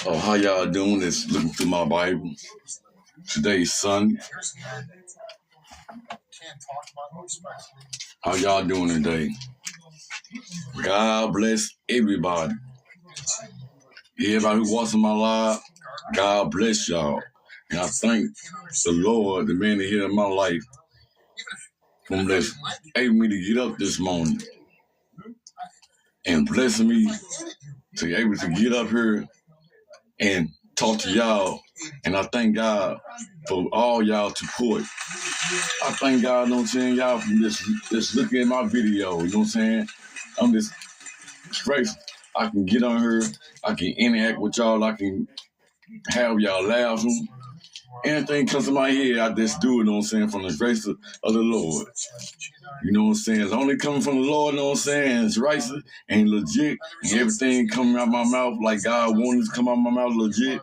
Oh, how y'all doing? This looking through my Bible. Today's Sunday. How y'all doing today? God bless everybody. Everybody who walks in my life, God bless y'all. And I thank the Lord, the man that here in my life, from this able me to get up this morning and blessing me to be able to get up here and talk to y'all. And I thank God for all y'all support. I thank God, you know what I'm saying, y'all from just looking at my video, you know what I'm saying? I'm just grateful. I can get on here, I can interact with y'all, I can have y'all laughing. Anything comes to my head, I just do it, you know what I'm saying, from the grace of the Lord. You know what I'm saying? It's only coming from the Lord, you know what I'm saying? It's right and legit, and everything coming out my mouth like God wanted it to come out my mouth legit.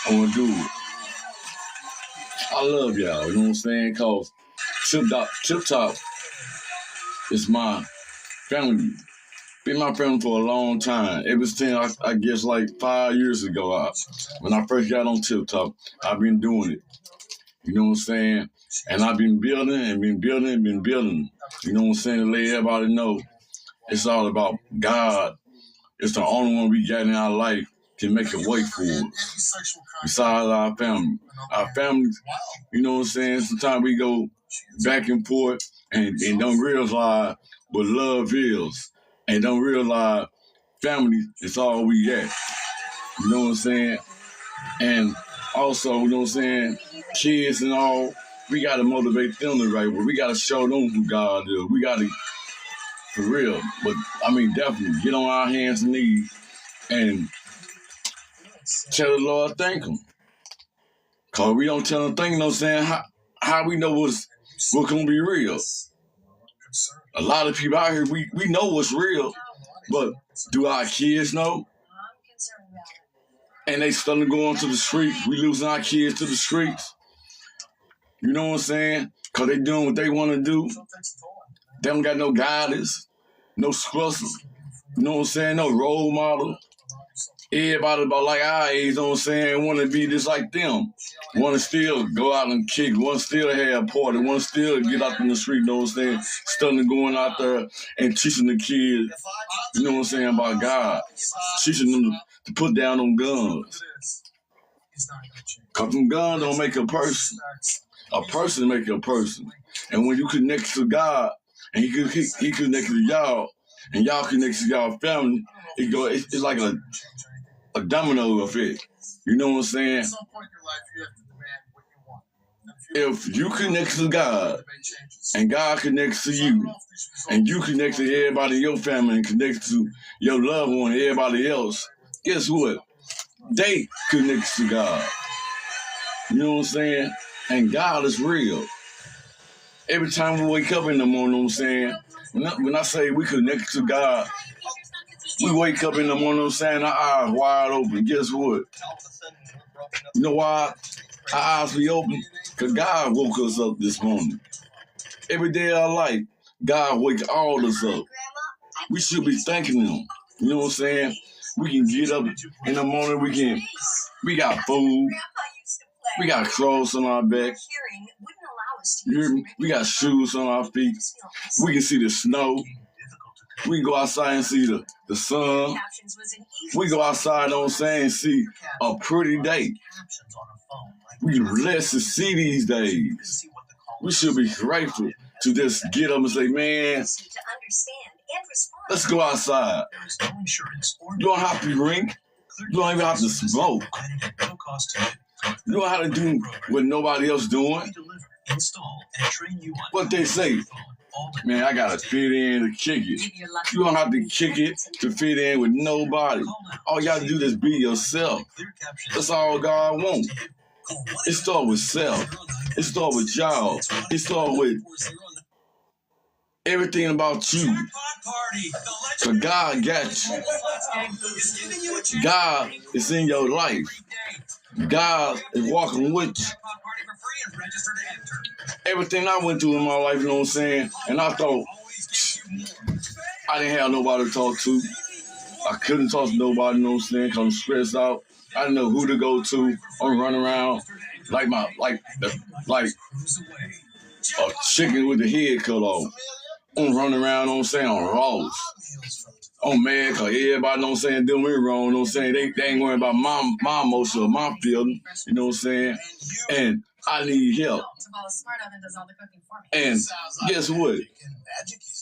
I want to do it. I love y'all, you know what I'm saying? Because Tip Top is my family. Been my family for a long time. Ever since, I guess, like 5 years ago, when I first got on Tip Top, I've been doing it. You know what I'm saying? And I've been building and been building and been building. You know what I'm saying? To let everybody know, it's all about God. It's the only one we got in our life can make a way for us. Besides our family. Our family, you know what I'm saying? Sometimes we go back and forth and don't realize what love is. And don't realize family is all we got. You know what I'm saying? And also, you know what I'm saying, kids and all, we got to motivate them the right way. We got to show them who God is. We got to, for real, but I mean, definitely get on our hands and knees and tell the Lord thank him. Because we don't tell him thank him, you know what I'm saying, how we know what's going to be real. A lot of people out here, we know what's real, but do our kids know? And they starting to go onto the streets. We losing our kids to the streets. You know what I'm saying? Because they doing what they want to do. They don't got no guidance, no structure. You know what I'm saying? No role model. Everybody about like our age, you know what I'm saying, want to be just like them. Want to still go out and kick. Want to still have a party. Want to still get out in the street, you know what I'm saying? Starting going out there and teaching the kids, you know what I'm saying, about God. Teaching them to put down them guns. Because them guns don't make a person. A person make a person. And when you connect to God, and he connected to y'all, and y'all connect to y'all family, it's like a domino effect. You know what I'm saying? At some point in your life, you have to demand what you want. If you connect to God, and God connects to you, and you connect to everybody in your family, and connect to your loved one, and everybody else, guess what? They connect to God. You know what I'm saying? And God is real. Every time we wake up in the morning, you know what I'm saying? When I say we connect to God, we wake up in the morning, you know what I'm saying, our eyes wide open. Guess what? You know why our eyes be open? Because God woke us up this morning. Every day of our life, God wakes all us up. We should be thanking him. You know what I'm saying? We can get up in the morning, we got food, we got clothes on our back, you hear me? We got shoes on our feet, we can see the snow, we can go outside and see the sun, we go outside, you know what I'm saying, and see a pretty day. We blessed to see these days. We should be grateful to just get up and say, man, let's go outside. You don't have to drink. You don't even have to smoke. You don't have to do what nobody else doing. What they say, man, I gotta fit in to kick it. You don't have to kick it to fit in with nobody. All you gotta do is be yourself. That's all God wants. It starts with self. It starts with y'all. It starts with everything about you. So God got you. God is in your life. God is walking with you. Everything I went through in my life, you know what I'm saying? And I thought, I didn't have nobody to talk to. I couldn't talk to nobody, you know what I'm saying, because I'm stressed out. I didn't know who to go to. I'm running around like a chicken with the head cut off. I'm running around, you know what I'm saying, on Ross. I'm mad because everybody, know what I'm saying, doing me wrong, you know what I'm saying? They ain't worrying about my emotion or my feeling, you know what I'm saying? And I need help. And guess what?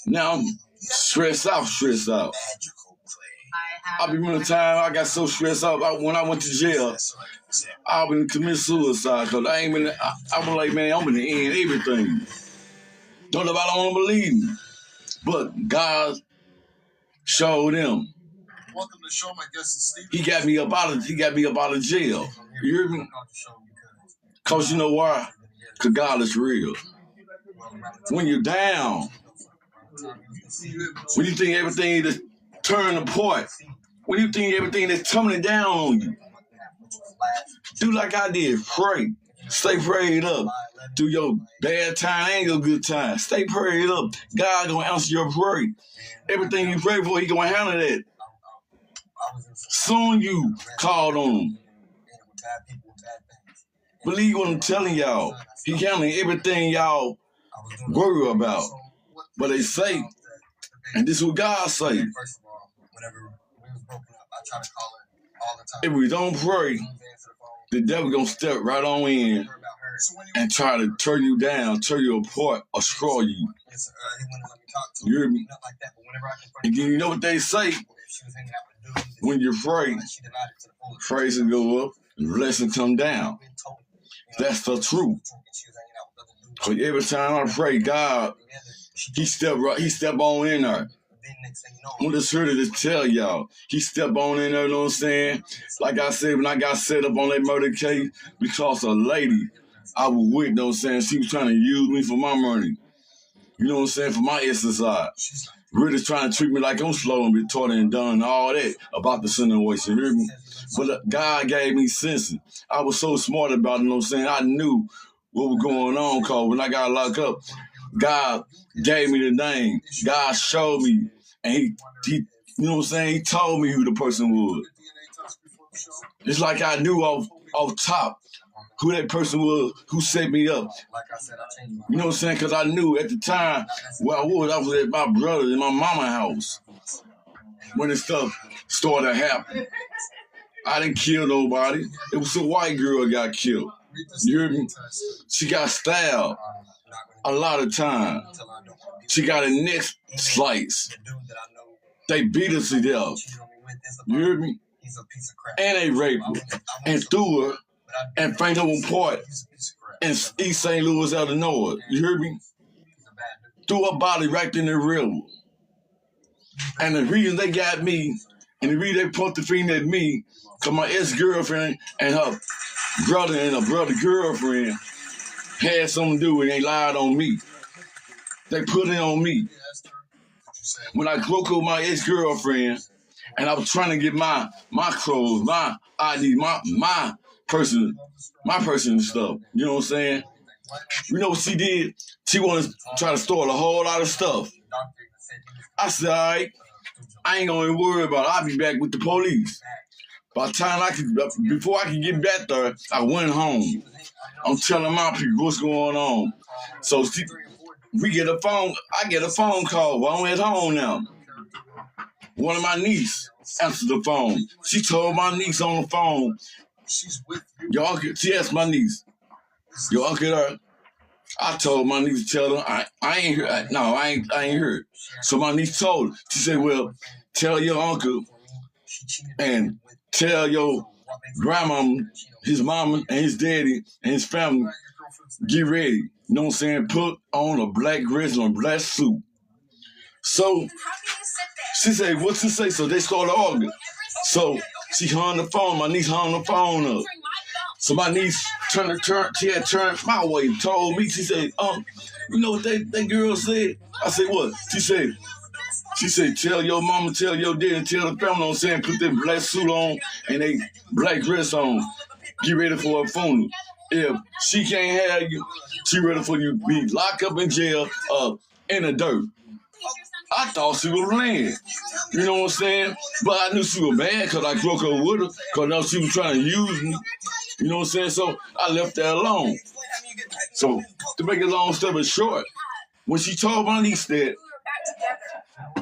Now I'm stressed out. I remember the time I got so stressed out when I went to jail. I been committing suicide because I was like, man, I'm gonna end everything. Don't nobody want to believe me. But God showed him. Welcome to the show. My guest is Steve. He got me up out of jail. You hear me? Cause you know why? Cause God is real. When you're down, when you think everything is turning apart, when you think everything is tumbling down on you, do like I did. Pray. Stay prayed up. Through your bad time and your good time. Stay prayed up. God gonna answer your prayer. Everything you pray for, he gonna handle that. Soon you called on him. Believe what I'm telling y'all. He handling everything y'all worry about. But they say, and this is what God say, if we don't pray, the devil gonna step right on in and try to turn you down, tear you apart, or destroy you. You hear me? And you know what they say? When you pray, praise will go up, and blessing come down. That's the truth. Because every time I pray, God, he step on in there. I'm just here to tell y'all, he stepped on in there, you know what I'm saying? Like I said, when I got set up on that murder case, because a lady I was with, you know what I'm saying, she was trying to use me for my money. You know what I'm saying? For my exercise. Really trying to treat me like I'm slow and retarded and done all that about the situation. You hear me? But God gave me sense. I was so smart about it, you know what I'm saying? I knew what was going on, because when I got locked up, God gave me the name. God showed me. And he you know what I'm saying? He told me who the person was. It's like I knew off top who that person was who set me up. You know what I'm saying? Because I knew at the time where I was at my brother in my mama's house when this stuff started happening. I didn't kill nobody. It was a white girl that got killed. You hear me? She got stabbed a lot of time. She got her neck sliced. They beat her to death. You hear me? And they raped her and threw her and fainted on part in East St. Louis, Illinois. You hear me? Threw her body right in the river. And the reason they got me, and the reason they put the finger at me, because my ex-girlfriend and her brother and her brother girlfriend had something to do with it. They lied on me. They put it on me. When I broke up with my ex-girlfriend, and I was trying to get my clothes, my ID, my person stuff. You know what I'm saying? You know what she did? She wanted to try to store a whole lot of stuff. I said, all right, I ain't gonna worry about it. I'll be back with the police. By the time before I could get back there, I went home. I'm telling my people what's going on. So I get a phone call while I'm at home now. One of my niece answered the phone. She told my niece on the phone, she asked my niece, your uncle there? I told my niece to tell her, I ain't heard. No, I ain't heard. So my niece told her. She said, well, tell your uncle and tell your grandma, his mama, and his daddy, and his family, get ready. You know what I'm saying? Put on a black dress and a black suit. So she said, what you say? So they started arguing. So she hung the phone. My niece hung the phone up. So my niece she had turned my way, told me, she said, you know what that girl said? I said, what? She said, tell your mama, tell your daddy, and tell the family, you know what I'm saying, put that black suit on and they black dress on. Get ready for a funeral. If she can't have you, she ready for you to be locked up in jail in the dirt. I thought she was playing. You know what I'm saying? But I knew she was mad because I broke up with her because now she was trying to use me. You know what I'm saying? So I left that alone. So to make a long story short, when she told my niece that,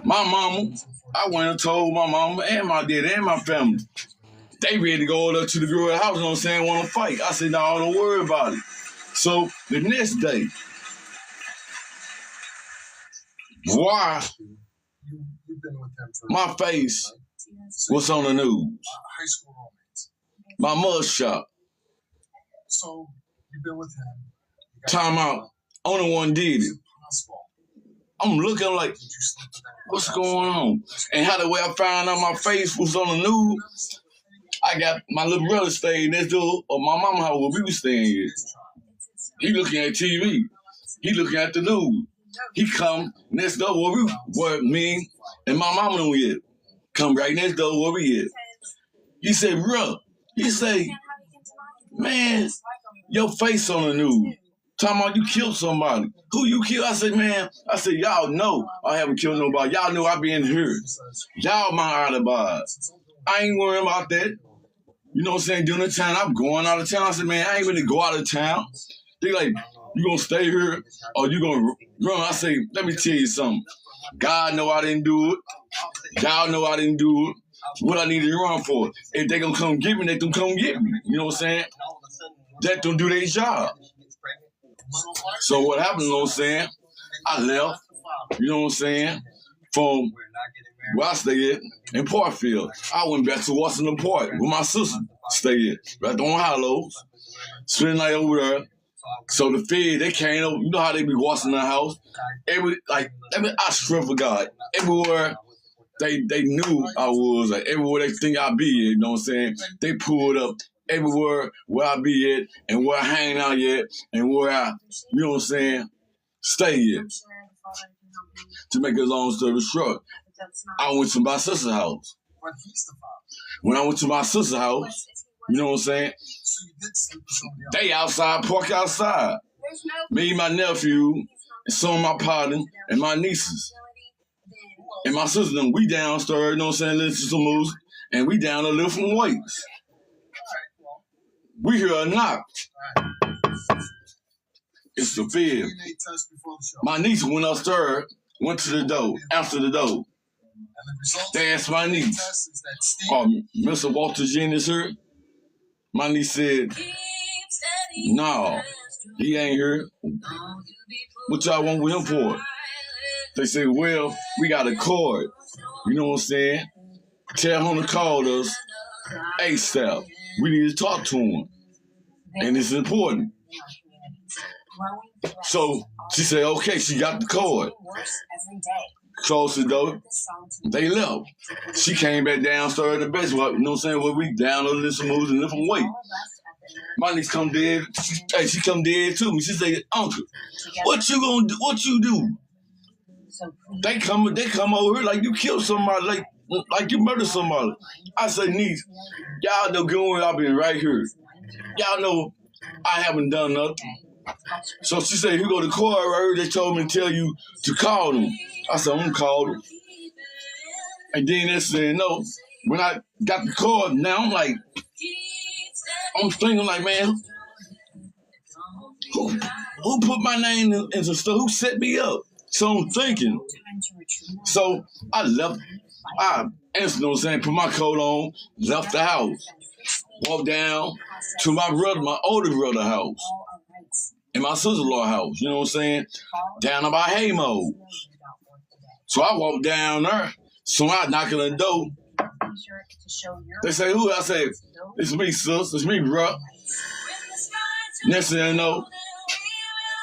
my mama, I went and told my mama and my dad and my family. They ready to go up to the girl's house, you know what I'm saying, want to fight. I said, no, don't worry about it. So the next day, why my face was on the news. My mugshot. So you've been with him. Time out. Only one did it. I'm looking like, what's going on? And how the way I found out my face was on the news, I got my little brother staying next door of my mama house where we was staying at. He looking at TV. He looking at the news. He come next door where me and my mama don't at. Come right next door where we at. He said, bro, he say, man, your face on the news. Talking about you killed somebody. Who you killed? I said, man, y'all know I haven't killed nobody. Y'all know I been hurt. Y'all my alibis. I ain't worrying about that. You know what I'm saying? During the time I'm going out of town, I said, man, I ain't really go out of town. They like, you gonna stay here or you gonna run? I say, let me tell you something. God know I didn't do it. Y'all know I didn't do it. What I need to run for? If they gonna come get me, they gonna come get me. You know what I'm saying? That don't do their job. So what happened, you know what I'm saying? I left, you know what I'm saying, from where I stayed at in Portfield. I went back to Washington Park where my sister stayed at, right on Hollows. Spent the night over there. So the Fed, they came over, you know how they be watching the house? I swear for God, everywhere they knew I was, like everywhere they think I be at, you know what I'm saying? They pulled up everywhere where I be at and where I hang out at and where I, you know what I'm saying, stay at. To make a long story short, I went to my sister's house. When I went to my sister's house, you know what I'm saying, they outside, park outside. Me, my nephew, and some of my partners, and my nieces. And my sister, we downstairs, you know what I'm saying, listen to some music, and we down to lift some weights. We hear a knock. It's the Fed. My niece went upstairs, went to the door, answered the door. They asked my niece, Mr. Walter Jennings here? My niece said, no, he ain't here. What y'all want with him for? They said, well, we got a cord. You know what I'm saying? Tell him to call us ASAP. We need to talk to him. And it's important. So she said, okay, she got the cord. Closed the door. They left. She came back downstairs in the basement, you know what I'm saying? Where we down to listen to moves and different weight. My niece come dead. She come dead to me. She said, uncle, what you gonna do? What you do? They come over here like you killed somebody, like you murdered somebody. I said, niece, y'all know good when I've been right here. Y'all know I haven't done nothing. So she said, you go to court right here, they told me to tell you to call them. I said, I'm gonna call them. And then they said, no. When I got the card, now I'm thinking like, man, who put my name into stuff? Who set me up? So I'm thinking. So I left. I instantly, you know what I'm saying, put my coat on, left the house, walked down to my older brother's house, and my sister-in-law's house, you know what I'm saying, down about Haymo. So I walked down there, so I knock on the door. They say, who? I say, it's me, sis, it's me, bro. Next thing I know,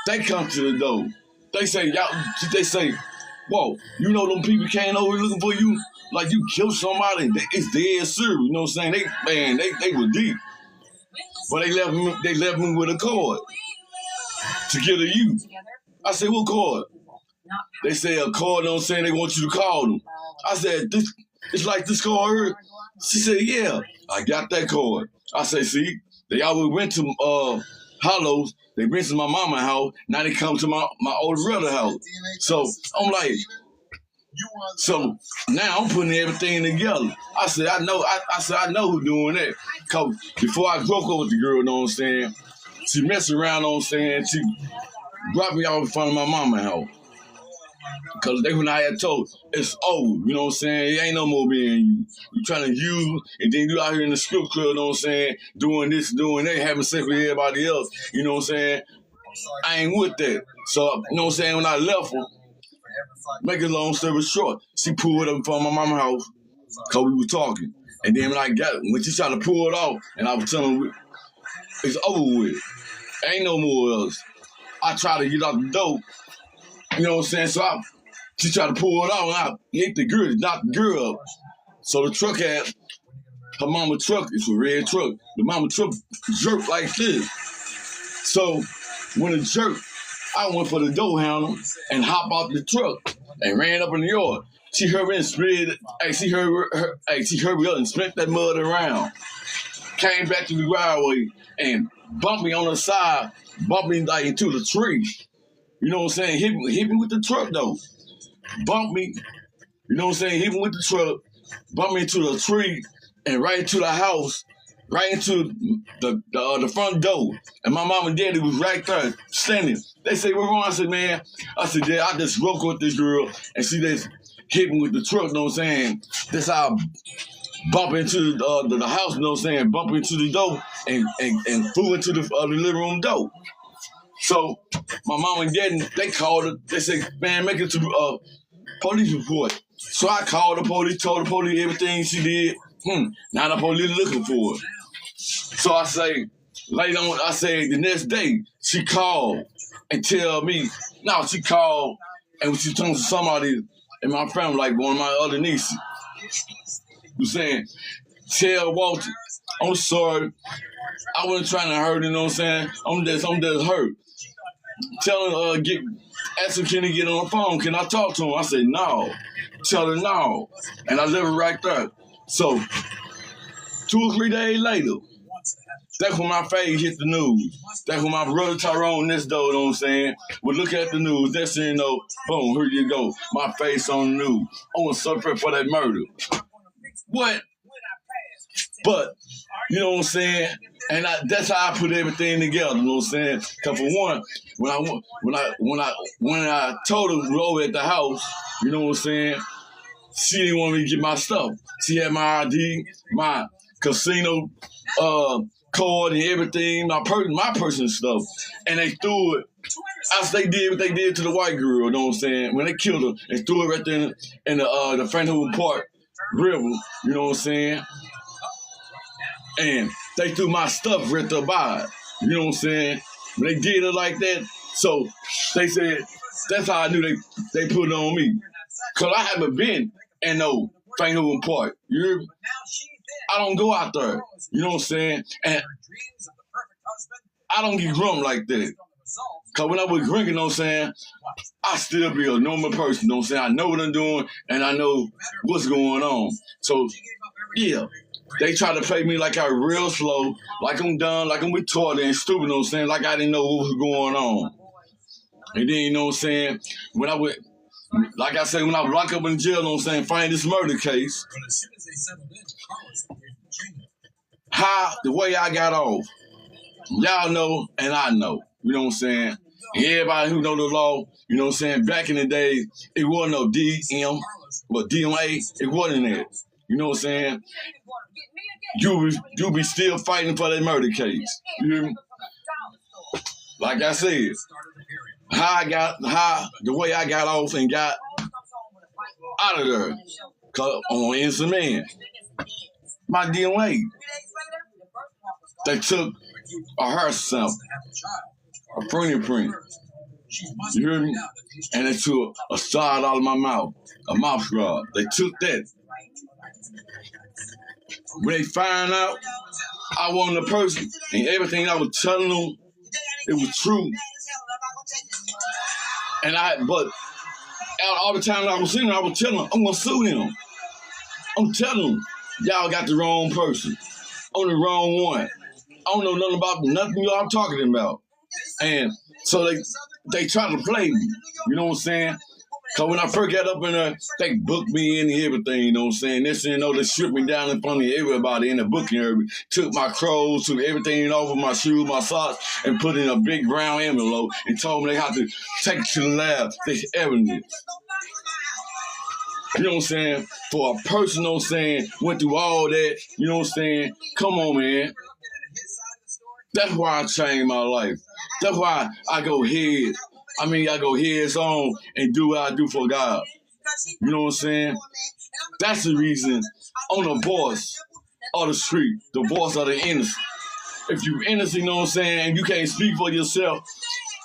they come to the door. They say, whoa, you know them people came over looking for you like you killed somebody. It's dead serious, you know what I'm saying? They were deep. But they left me with a cord to get to you. I said, what cord? They say a cord, you know what I'm saying, they want you to call them. I said, it's like this cord here. She said, yeah, I got that cord. I said, see, they always went to Hollows. They went to my mama's house. Now they come to my older brother's house. So I'm like, So now I'm putting everything together. I said, I know who's doing that. Cause before I broke up with the girl, know what I'm saying? She messed around, know what I'm saying? She dropped me off in front of my mama's house. Cause they when I had told, it's old, you know what I'm saying? It ain't no more being you. You trying to use, and then you out here in the strip club, you know what I'm saying? Doing this, doing that, having sex with everybody else, you know what I'm saying? I ain't with that. So, you know what I'm saying? When I left her, make a long story short, she pulled up in front of my mama's house, cause we were talking. And then when she tried to pull it off, and I was telling her, it's over with. Ain't no more else. I tried to get out the door, you know what I'm saying? So she tried to pull it out, and I hit the girl, knocked the girl up. So the truck had, her mama truck, it's a red truck. The mama truck jerked like this. So when it jerked, I went for the door handle and hopped out the truck and ran up in the yard. She hurried and spread, she hurried up and spread that mud around. Came back to the driveway and bumped me on the side, bumped me like into the tree. You know what I'm saying? Hit me with the truck though. Bumped me, you know what I'm saying? Hit me with the truck, bumped me into the tree and right into the house, right into the front door. And my mom and daddy was right there standing. They say, "What's wrong?" I said, "Man," I said, "Yeah, I just broke with this girl and she just hit me with the truck," you know what I'm saying? That's how I bump into the house, you know what I'm saying? Bump into the door and flew into the living room door. So my mom and daddy, they called her. They said, "Man, make it to police report." So I called the police, told the police everything she did. Now the police looking for her. So I say, later on, I say the next day, she called and tell me, no, she called and she told somebody in my family, like one of my other nieces, was saying, "Tell Walter, I'm sorry. I wasn't trying to hurt her, you know what I'm saying? I'm just hurt." Tell her, ask him, can he get on the phone? Can I talk to him? I said, no. Tell her no. And I left her right there. So 2 or 3 days later, that's when my face hit the news. That's when my brother Tyrone next door, you know what I'm saying, would look at the news. Next thing you know, boom, here you go. My face on the news. I was suffering for that murder. What? But, you know what I'm saying? And that's how I put everything together, you know what I'm saying? Cause for one, when I told her we were over at the house, you know what I'm saying, she didn't want me to get my stuff. She had my ID, my casino card and everything, my personal stuff. And they threw it, as they did what they did to the white girl, you know what I'm saying? When they killed her, they threw it right there in the Franklin Park River, you know what I'm saying? And they threw my stuff right there by it. You know what I'm saying? When they did it like that, so they said, that's how I knew they put it on me. Because I haven't been in no Franklin Park. You hear me? I don't go out there. You know what I'm saying? And I don't get drunk like that. Because when I was drinking, you know what I'm saying, I still be a normal person, you know what I'm saying? I know what I'm doing, and I know what's going on. So, yeah. They try to play me like I'm real slow, like I'm dumb, like I'm retarded and stupid, you know what I'm saying? Like I didn't know what was going on. And then, you know what I'm saying, when I was locked up in jail, you know what I'm saying, find this murder case, the way I got off, y'all know and I know, you know what I'm saying? And everybody who know the law, you know what I'm saying, back in the day, it wasn't no DM, but DMA, it wasn't that. You know what I'm saying? You be still fighting for that murder case. You hear me? Like I said, the way I got off and got out of there, cause on Innocent Man, my DNA, they took a hair sample, a fingerprint. You hear me? And they took a side out of my mouth, a mouth swab. They took that. When they find out I wasn't a person and everything I was telling them, it was true. But all the time I was seeing them, I was telling them, I'm gonna sue them. I'm telling them, y'all got the wrong person. I'm the wrong one. I don't know nothing about nothing y'all talking about. And so they try to play me. You know what I'm saying? Cause when I first got up in there, they booked me in and everything, you know what I'm saying? Next thing you know, they stripped me down in front of everybody in the booking area, took my clothes, took everything off of my shoes, my socks, and put in a big brown envelope and told me they had to take it to the lab, this evidence. You know what I'm saying? For a person, you know what I'm saying, went through all that, you know what I'm saying? Come on, man. That's why I changed my life. That's why I go heads on and do what I do for God. You know what I'm saying? That's the reason I'm the voice of the street, the voice of the innocent. If you're innocent, you know what I'm saying, and you can't speak for yourself,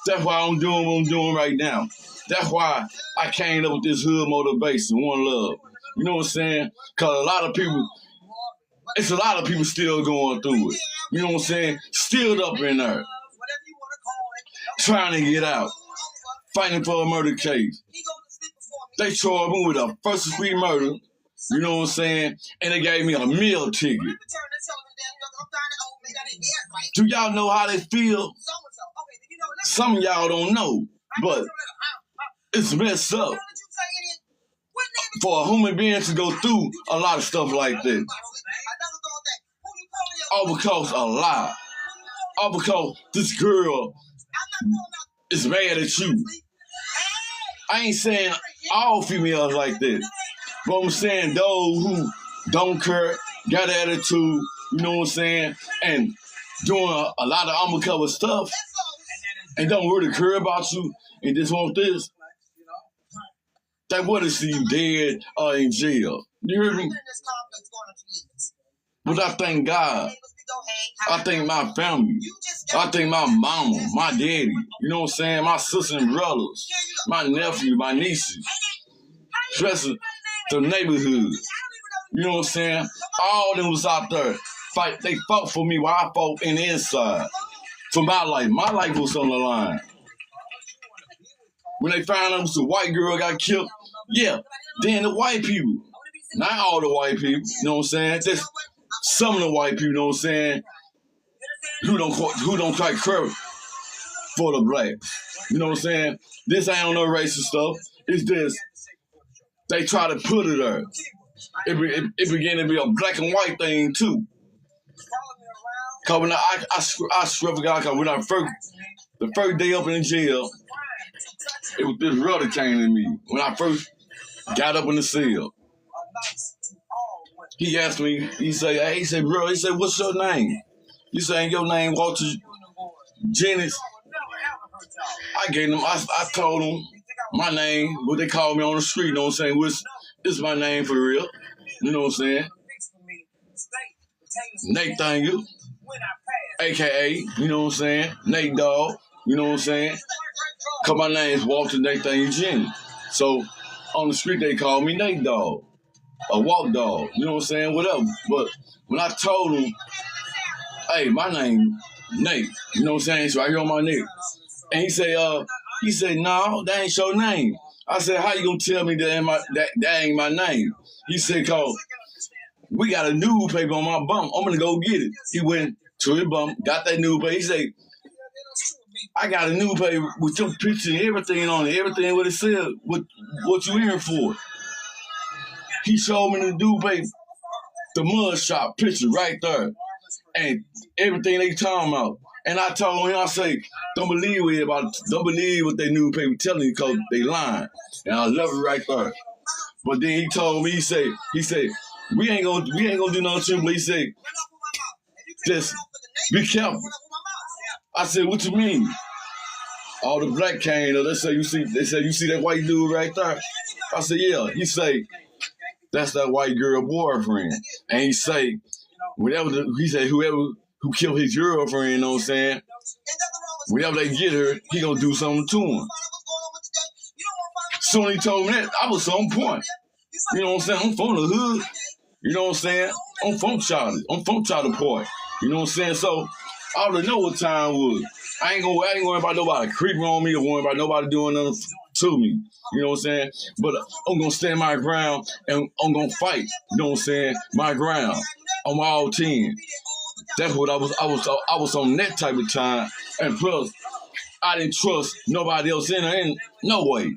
that's why I'm doing what I'm doing right now. That's why I came up with this hood motivation, one love. You know what I'm saying? Because it's a lot of people still going through it. You know what I'm saying? Still up in there, trying to get out, fighting for a murder case. They charged me with a first-degree murder, you know what I'm saying? And they gave me a meal ticket. Do y'all know how they feel? Some of y'all don't know, but it's messed up for a human being to go through a lot of stuff like that. All because a lie. All because this girl is mad at you. I ain't saying all females like that, but I'm saying those who don't care, got attitude, you know what I'm saying, and doing a lot of undercover stuff and don't really care about you and just want this. They want to see you dead or in jail. You hear me? But I thank God. I thank my family. I thank my mama, my daddy, you know what I'm saying, my sisters and brothers, my nephew, my nieces, especially the neighborhood. You know what I'm saying? All of them was out there. They fought for me while I fought in the inside. For my life. My life was on the line. When they found out the white girl got killed, yeah, then the white people. Not all the white people, you know what I'm saying? Just some of the white people, you know what I'm saying, who don't quite care for the black. You know what I'm saying? This ain't no racist stuff. It's just they try to put it there. It began to be a black and white thing too. Cause when I swear to God, cause when the first day up in jail, it was this brother came to me when I first got up in the cell. He asked me, he said, bro, what's your name? You saying your name Walter Jennings? I gave him, I told him my name, what they call me on the street, you know what I'm saying? This is my name for real. You know what I'm saying? Nate Thanger, AKA, you know what I'm saying? Nate Dogg, you know what I'm saying? Cause my name is Walter Nate Thanger Jennings. So on the street they call me Nate Dogg. A walk dog, you know what I'm saying? Whatever. But when I told him, hey, my name, Nate, you know what I'm saying? It's right here on my neck. And he said, no, that ain't your name. I said, how you gonna tell me that ain't my name? He said, cause we got a newspaper on my bump. I'm gonna go get it. He went to his bump, got that newspaper. He said, I got a newspaper with your picture and everything on it, everything what it said, what you here for. He showed me the newspaper, the mud shop picture right there, and everything they talking about. And I told him, I say, don't believe what they newspaper telling you because they lying. And I love it right there. But then he told me, he said, we ain't gonna do nothing to you, but he said, just be careful. I said, what you mean? All the black came, they said, you see that white dude right there? I said, yeah. He say, that's that white girl boyfriend. And he say, whoever who killed his girlfriend, you know what I'm saying? Whenever they get her, he gonna do something to him. So when he told me that, I was on point. You know what I'm saying? I'm from the hood. You know what I'm saying? I'm from Charlie. I'm from Charlie Point. You know what I'm saying? So I already know what time was. I ain't worry about nobody creeping on me or worrying about nobody doing nothing to me. You know what I'm saying? But I'm gonna stand my ground and I'm gonna fight. You know what I'm saying? My ground. I'm all 10. That's what I was on that type of time. And plus, I didn't trust nobody else in there in no way.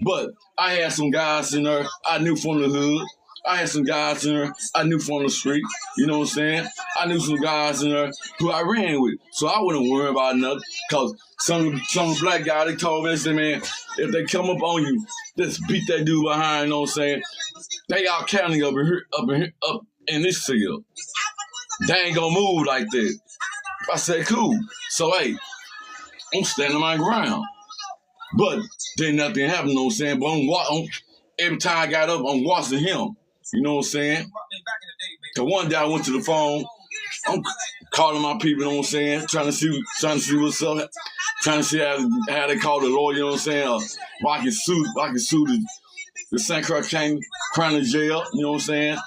But I had some guys in there I knew from the hood. I had some guys in there I knew from the street. You know what I'm saying? I knew some guys in there who I ran with. So I wouldn't worry about nothing. Because some black guy, they told me, they said, man, if they come up on you, just beat that dude behind, you know what I'm saying? They all counting up in this field. They ain't gonna move like that. I said, cool. So, hey, I'm standing my ground. But then nothing happened, you know what I'm saying? But every time I got up, I'm watching him. You know what I'm saying? Cause one day I went to the phone, I'm calling my people, you know what I'm saying? Trying to see what's up. Trying to see how they call the lawyer, you know what I'm saying? I can sue the St. Croix County Jail, you know what I'm saying?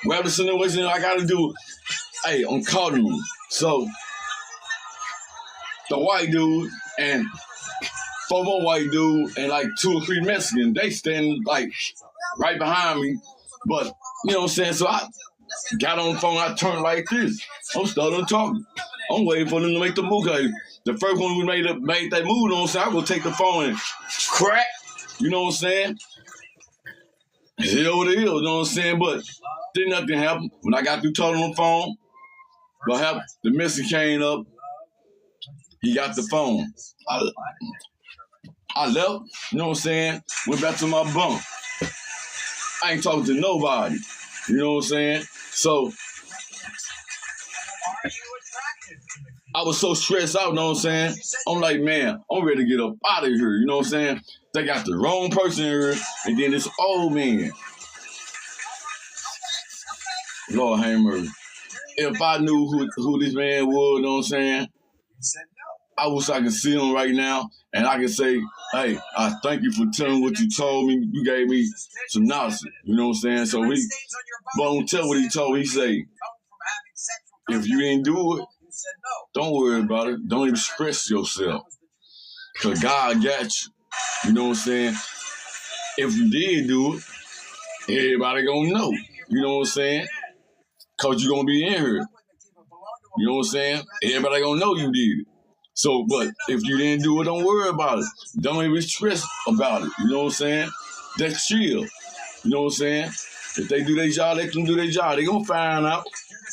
Whatever the situation I gotta do, hey, I'm calling them. So the white dude and 4 more white dude and like 2 or 3 Mexicans, they standing like right behind me. But you know what I'm saying? So I got on the phone, I turned like this. I'm starting talking. I'm waiting for them to make the move. The first one we made that move, you know what I'm saying? I go take the phone and crack. You know what I'm saying? Hell what it is, you know what I'm saying? But didn't nothing happen. When I got through talking on the phone, what happened? The Mexican came up. He got the phone. I left, you know what I'm saying? Went back to my bunk. I ain't talking to nobody. You know what I'm saying? So I was so stressed out, you know what I'm saying? I'm like, man, I'm ready to get up out of here, you know what I'm saying? They got the wrong person here, and then this old man. Lord have mercy. If I knew who this man was, you know what I'm saying? I wish I could see him right now, and I could say, hey, I thank you for telling what you told me. You gave me some knowledge, you know what I'm saying? So but don't tell what he told me. He say, if you didn't do it, don't worry about it. Don't even stress yourself. Because God got you. You know what I'm saying? If you did do it, everybody gonna know. You know what I'm saying? Because you're gonna be in here. You know what I'm saying? Everybody gonna know you did it. So, but if you didn't do it, don't worry about it. Don't even stress about it. You know what I'm saying? Just chill. You know what I'm saying? If they do their job, let them do their job. They gonna find out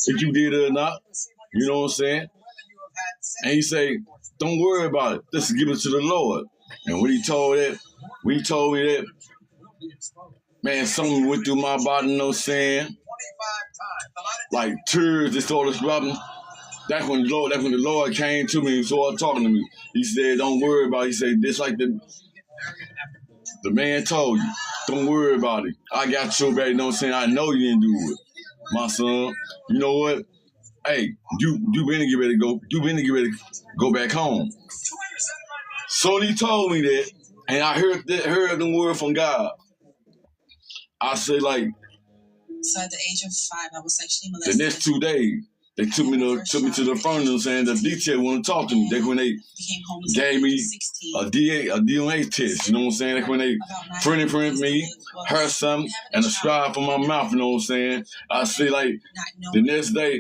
if you did it or not. You know what I'm saying? And he say, don't worry about it. Just give it to the Lord. And when he told me that, man, something went through my body, you know what I'm saying? Like tears just started dropping. That's when the Lord came to me and started talking to me. He said, don't worry about it. He said, just like the man told you, don't worry about it. I got your back, you know what I'm saying? I know you didn't do it, my son. You know what? Hey, you been to get ready to go back home. So he told me that, and I heard the word from God. I said, like, so at the age of 5, I was sexually molested. The next 2 days, they took me to the front and saying the detail want to talk to me. That's when they gave me a DNA test. You know what I'm saying? That's when they printed me, heard something, and a scribe from my mouth. You know what I'm saying? I say like the next day,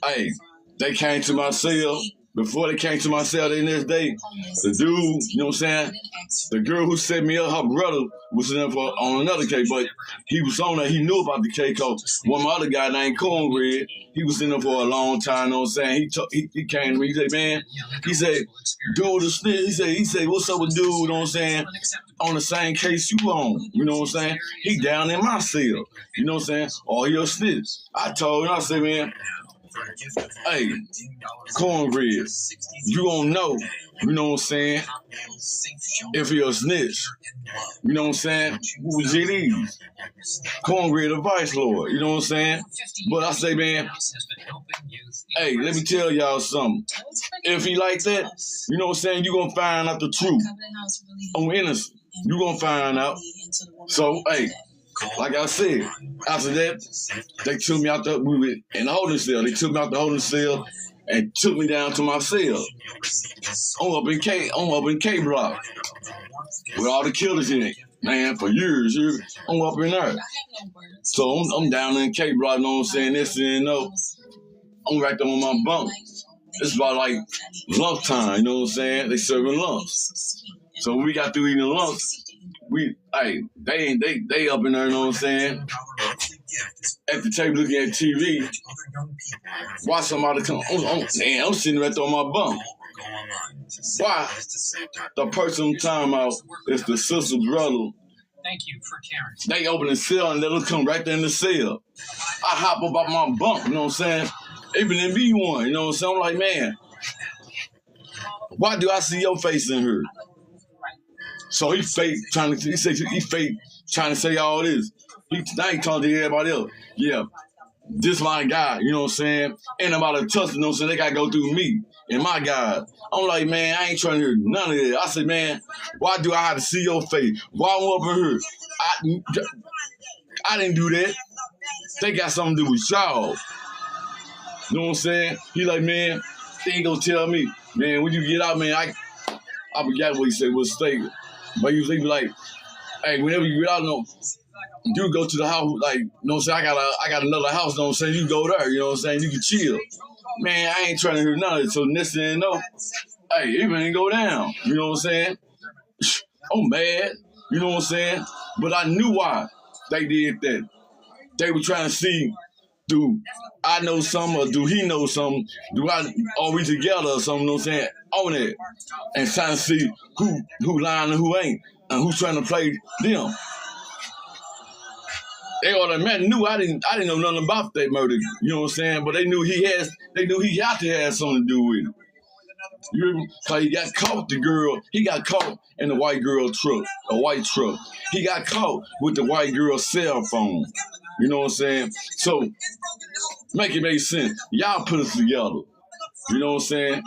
hey, they came to my cell. Before they came to my cell the next day, the dude, you know what I'm saying? The girl who set me up, her brother was in there on another case, but he was on there. He knew about the case because one of my other guy named Cornbread, he was in there for a long time, you know what I'm saying? He came to me, he said, man, he said, dude, he said, what's up with dude, you know what I'm saying? On the same case you on, you know what I'm saying? He down in my cell, you know what I'm saying? Or he a snitch. I told him, I said, man, hey, Cornbread, you gon' know, you know what I'm saying, if he a snitch, you know what I'm saying, who was GD? Cornbread, the vice lord, you know what I'm saying? But I say, man, hey, let me tell y'all something. If he like that, you know what I'm saying, you gonna find out the truth. I'm innocent. You gonna find out. So, hey, like I said, after that, they took me out in the holding cell. They took me out the holding cell and took me down to my cell. I'm up in K block with all the killers in it, man, for years. I'm up in there. So I'm down in K block, you know what I'm saying? This and no. I'm right there on my bunk. It's about like lunch time, you know what I'm saying? They serving lunch. So when we got through eating lunch, they up in there, you know what I'm saying? At the table looking at TV, watch somebody come. I'm sitting right there on my bunk. Why? The person I'm talking about is the sister brother. Thank you for caring. They open the cell and let them come right there in the cell. I hop up out my bunk, you know what I'm saying? Even in B1, you know what I'm saying? I'm like, man, why do I see your face in here? So he fake trying to say all this. Now he talking to everybody else. Yeah, this my guy, you know what I'm saying? Ain't nobody touch, you know what I'm saying? They gotta go through me and my guy. I'm like, man, I ain't trying to hear none of that. I said, man, why do I have to see your face? Why I'm up in here? I didn't do that. They got something to do with y'all. You know what I'm saying? He like, man, they ain't gonna tell me. Man, when you get out, man, I forgot what he said was statement. But he was like, hey, whenever you get out, you go to the house, like, you know what I'm saying? I got another house, you know what I'm saying? You go there, you know what I'm saying? You can chill. Man, I ain't trying to hear none of it. So next thing you know, hey, it ain't go down. You know what I'm saying? I'm mad. You know what I'm saying? But I knew why they did that. They were trying to see, do I know something or do he know something? Are we together or something, you know what I'm saying? On it. And trying to see who lying and who ain't. And who's trying to play them. They automatically knew I didn't know nothing about that murder, you know what I'm saying? But they knew he had to have something to do with it. You hear me? Cause he got caught, he got caught in the white girl truck, a white truck. He got caught with the white girl's cell phone. You know what I'm saying? So, make it make sense. Y'all put us together. You know what I'm saying?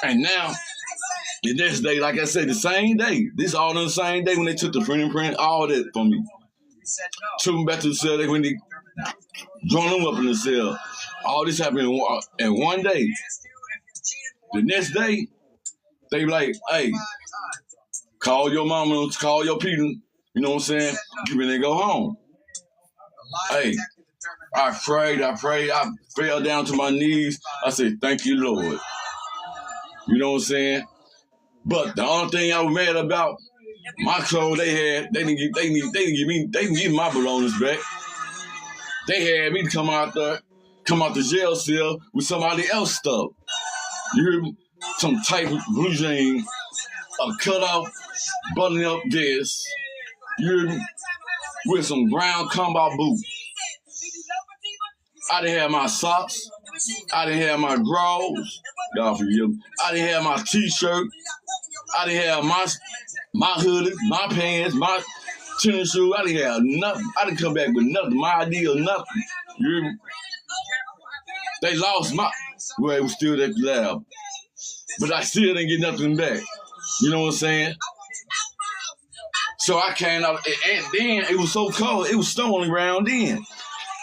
And now, the next day, like I said, the same day, this all on the same day when they took the fingerprint, all that from me. Took them back to the cell, when they drawn them up in the cell. All this happened in one day. The next day, they be like, hey, call your mama, call your people, you know what I'm saying? You better go home. Hey, I prayed, I fell down to my knees. I said, thank you, Lord. You know what I'm saying? But the only thing I was mad about, my clothes they didn't give me my belongings back. They had me to come out the jail cell with somebody else's stuff. You hear me? Some type of blue jeans, a cut off, button up this. You hear me? With some brown combat boots. I didn't have my socks. I didn't have my drawers. God forgive me. I didn't have my t-shirt. I didn't have my hoodie, my pants, my tennis shoes. I didn't have nothing. I didn't come back with nothing. My idea of nothing. You hear me? They lost well, it was still at the lab. But I still didn't get nothing back. You know what I'm saying? So I came out, and then it was so cold. It was snowing around then.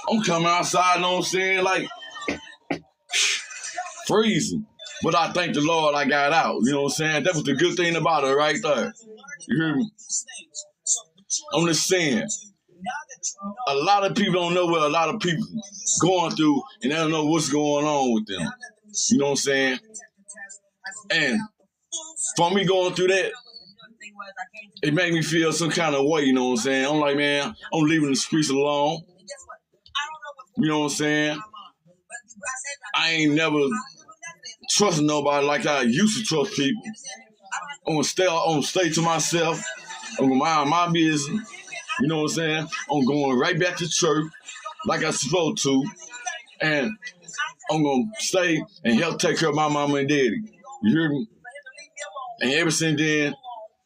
I'm coming outside, you know what I'm saying? Like, freezing. But I thank the Lord I got out. You know what I'm saying? That was the good thing about it right there. You hear me? I'm just saying. A lot of people don't know what a lot of people going through, and they don't know what's going on with them. You know what I'm saying? And for me going through that, it made me feel some kind of way, you know what I'm saying? I'm like, man, I'm leaving the streets alone. You know what I'm saying? I ain't never trusted nobody like I used to trust people. I'm gonna stay to myself. I'm gonna mind my business. You know what I'm saying? I'm going right back to church like I'm supposed to. And I'm gonna stay and help take care of my mama and daddy. You hear me? And ever since then,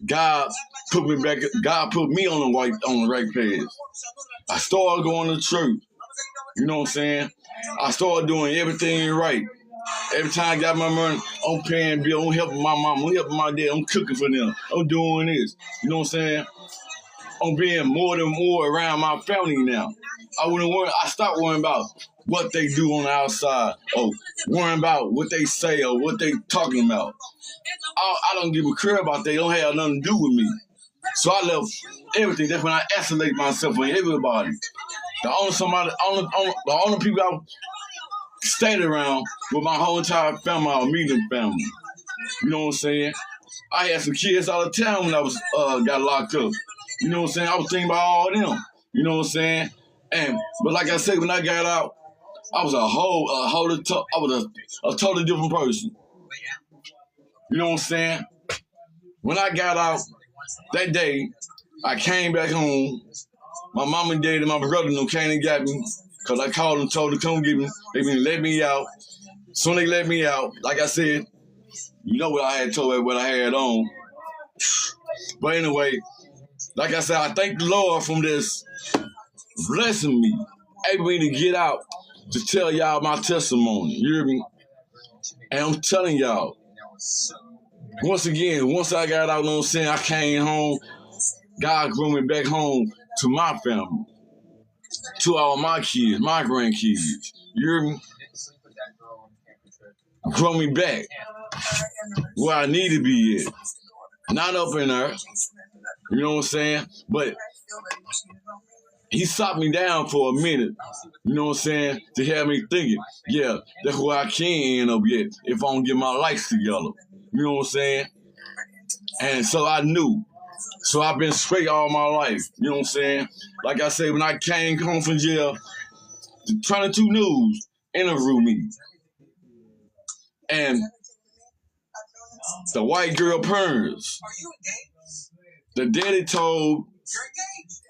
God put me on the right path. I started going to church. You know what I'm saying? I started doing everything right. Every time I got my money, I'm paying bills, I'm helping my mama, I'm helping my dad, I'm cooking for them, I'm doing this. You know what I'm saying? I'm being more and more around my family now. I stopped worrying about what they do on the outside, or worrying about what they say or what they talking about. I don't give a crap about they don't have nothing to do with me. So I left everything. That's when I isolate myself from everybody. The only people I stayed around with my whole entire family, our immediate family. You know what I'm saying? I had some kids out of town when I was got locked up. You know what I'm saying? I was thinking about all them. You know what I'm saying? But like I said, when I got out, I was a totally different person. You know what I'm saying? When I got out that day, I came back home. My mom and dad and my brother came and got me because I called them, told them to come get me. They been let me out. Soon they let me out, like I said, you know what I had told what I had on. But anyway, like I said, I thank the Lord from this blessing me, able me to get out to tell y'all my testimony. You hear me? And I'm telling y'all, once again, once I got out, you know what I'm saying, I came home, God grew me back home to my family, to all my kids, my grandkids. You hear me? Grow me back where I need to be at. Not up in there. You know what I'm saying? But he stopped me down for a minute, you know what I'm saying, to have me thinking, yeah, that's where I can end up yet if I don't get my life together. You know what I'm saying? And so I knew. So I've been straight all my life. You know what I'm saying? Like I said, when I came home from jail, the 22 News interviewed me. And the white girl parents, the daddy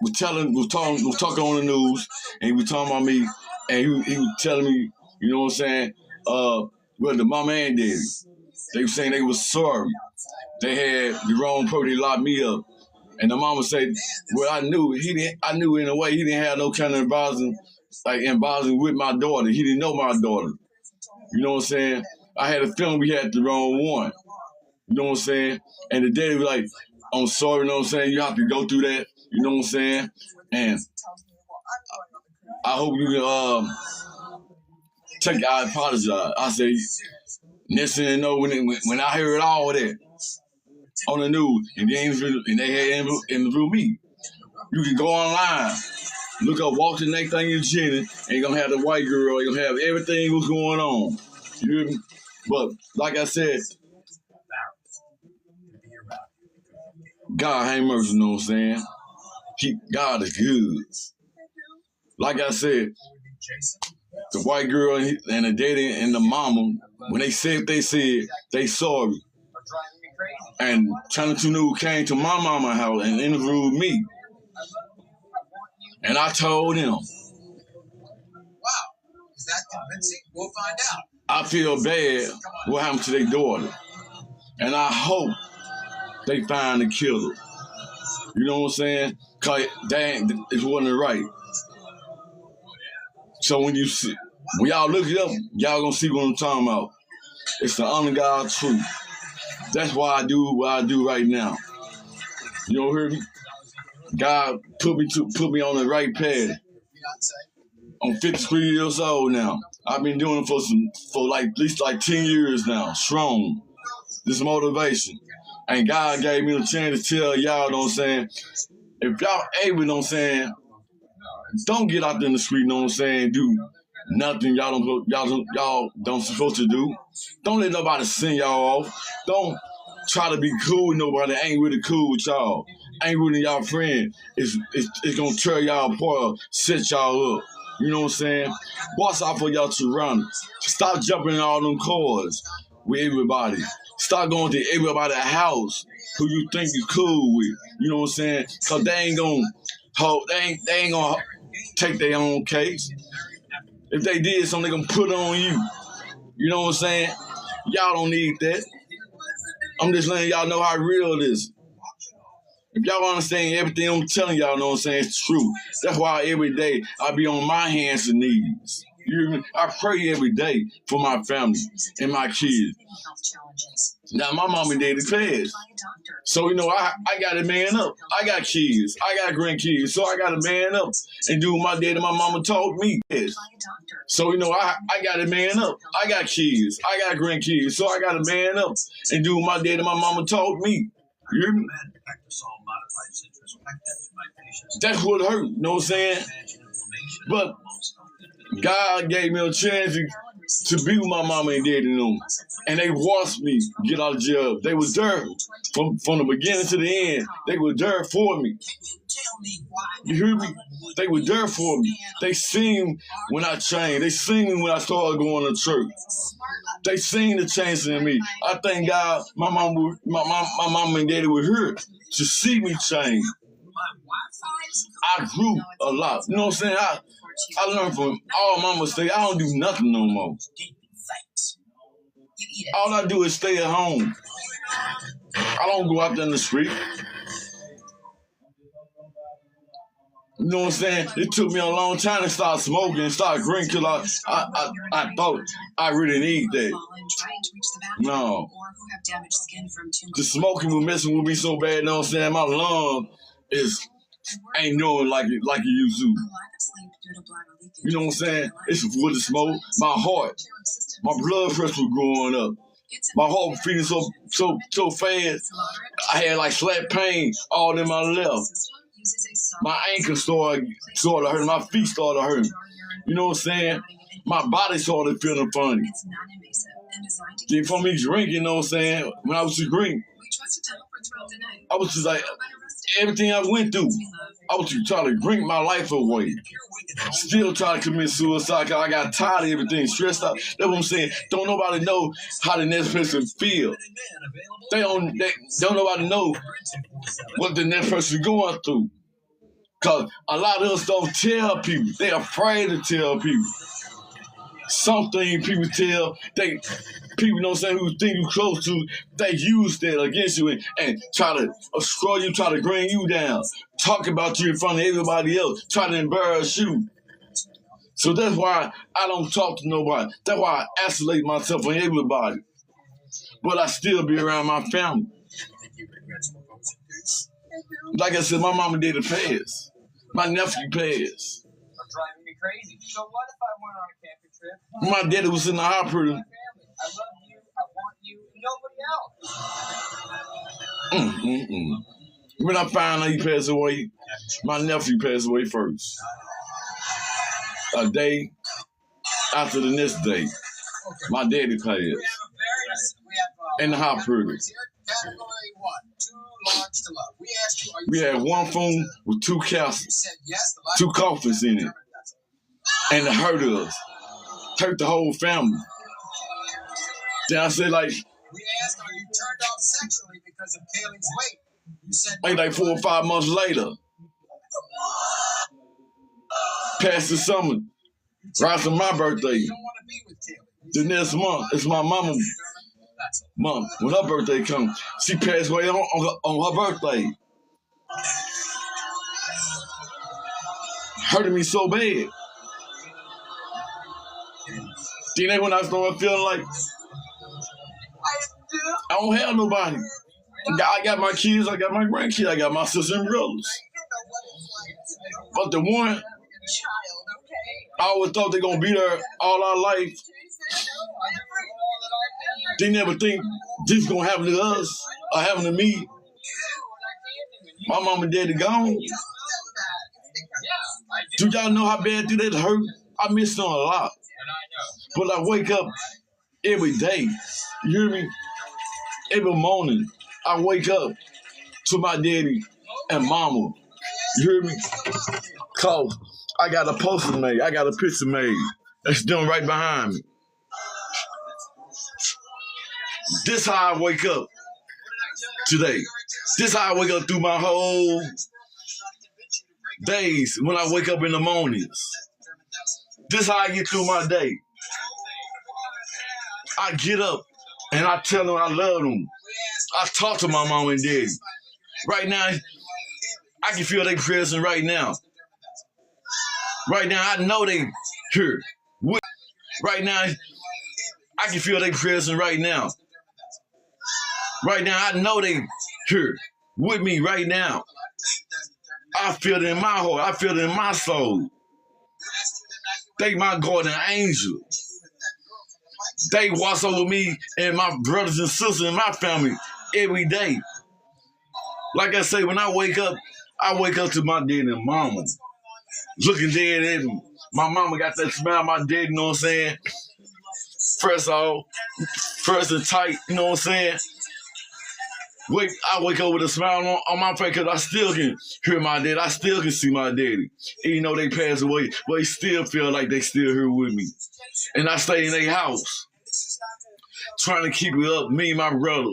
was talking on the news, and he was talking about me, and he was telling me, you know what I'm saying, well, the mama and daddy, they were saying they was sorry. They had the wrong person, they locked me up. And the mama said, well, I knew in a way he didn't have no kind of advising with my daughter. He didn't know my daughter. You know what I'm saying? I had a feeling we had the wrong one. You know what I'm saying? And the daddy was like, I'm sorry, you know what I'm saying? You have to go through that. You know what I'm saying? And I hope you can I apologize. I say, next thing you know, when I heard all that on the news, and they had interviewed me, you can go online, look up Walter Nathaniel Jennings, and you're going to have the white girl, you're going to have everything what's going on. You hear me? But like I said, God ain't mercy, you know what I'm saying? God is good. Like I said, the white girl and the daddy and the mama, when they said they sorry. And Channel 2 News came to my mama's house and interviewed me. And I told them, wow, is that convincing? We'll find out. I feel bad what happened to their daughter. And I hope they find the killer. You know what I'm saying? Because it wasn't right. So when y'all look it up, y'all gonna see what I'm talking about. It's the honest God truth. That's why I do what I do right now. You don't hear me? God put me on the right path. I'm 53 years old now. I've been doing it for at least 10 years now, strong. This motivation. And God gave me the chance to tell y'all, you know what I'm saying, if y'all able, you know what I'm saying, don't get out there in the street, you know what I'm saying, do nothing y'all don't supposed to do. Don't let nobody send y'all off. Don't try to be cool with nobody that ain't really cool with y'all. Ain't really y'all friend. It's gonna tear y'all apart, set y'all up. You know what I'm saying? Watch out for y'all surroundings. Stop jumping in all them cars with everybody. Stop going to everybody's house who you think you cool with. You know what I'm saying? Cause they ain't gonna take their own case. If they did something, they gonna put it on you. You know what I'm saying? Y'all don't need that. I'm just letting y'all know how real it is. If y'all understand everything I'm telling y'all, know what I'm saying, it's true. That's why every day I be on my hands and knees. You hear me? I pray every day for my family and my kids. Now my mom and daddy passed. So, you know, I got to man up. I got kids. I got grandkids. So I got to man up and do what my dad and my mama told me. So, you know, I got to man up. I got kids. I got grandkids. So I got to man up and do what my dad and my mama told me. You hear me? That's what hurt, you know what I'm saying? But God gave me a chance to be with my mama and daddy and them. And they watched me get out of jail. They was there from the beginning to the end. They were there for me. You hear me? They were there for me. They seen when I changed. They seen when I started going to church. They seen the change in me. I thank God my mama and daddy were here to see me change. I grew a lot. You know what I'm saying? I learned from all my mistakes. I don't do nothing no more. All I do is stay at home. I don't go out there in the street. You know what I'm saying? It took me a long time to start smoking and start drinking because I thought I really need that. No. The smoking was messing with me so bad, you know what I'm saying? My lung ain't doing like it used to. You know what I'm saying? It's with the smoke. My heart, my blood pressure was going up. My heart was beating so fast. I had like slap pain all in my left. My ankle started hurting. My feet started hurting. You know what I'm saying? My body started feeling funny. Then from me drinking, you know what I'm saying? When I was to drink, I was just like, everything I went through, I was just trying to drink my life away. Still trying to commit suicide because I got tired of everything, stressed out. That's what I'm saying. Don't nobody know how the next person feel. Don't nobody know what the next person going through. Because a lot of us don't tell people. They're afraid to tell people. Something people tell, people, you know what I'm saying, who think you close to, they use that against you and try to destroy you, try to bring you down, talk about you in front of everybody else, try to embarrass you. So that's why I don't talk to nobody. That's why I isolate myself from everybody. But I still be around my family. Like I said, my mama did a pass. My nephew passed. Driving me crazy. So what if I went on a camping trip? My daddy was in the hospital. I love you. I want you. Nobody else. When I found out he passed away, my nephew passed away first. A day after the next day, my daddy passed. In the hospital. Category 1, too large to love. We asked you, we had one phone with two castles, two coffins in it. And it hurt us. Hurt the whole family. Then I said, like, we asked, are you turned off sexually because of Kaylee's weight? You said, like 4 or 5 months later. Past the summer. Right after my birthday. You don't want to be with Kaylee. The next month, it's my mama's month. When her birthday comes, she passed away on her birthday. Hurting me so bad. Then when I started feeling like I don't have nobody. I got my kids, I got my grandkids, I got my sisters and brothers. But the one, I always thought they're going to be there all our life. They never think this is going to happen to us or happen to me. My mom and daddy gone. Do y'all know how bad that hurt? I miss them a lot. But I wake up every day. You hear me? Every morning, I wake up to my daddy and mama. You hear me? Cause I got a poster made. I got a picture made. That's done right behind me. This how I wake up today. This how I wake up through my whole days when I wake up in the mornings. This how I get through my day. I get up and I tell them I love them. I talk to my mom and daddy. Right now, I can feel their presence right now. Right now, I know they here. Right now, I can feel their presence right now. Right now, I know they here with me right now. I feel it in my heart. I feel it in my soul. They my guardian angel. They watch over me and my brothers and sisters and my family every day. Like I say, when I wake up to my daddy and mama. Looking dead at me. My mama got that smile, my daddy, you know what I'm saying? fresh and tight, you know what I'm saying? I wake up with a smile on my face because I still can hear my daddy. I still can see my daddy. Even though they passed away, but they still feel like they still here with me. And I stay in their house, trying to keep it up, me and my brother,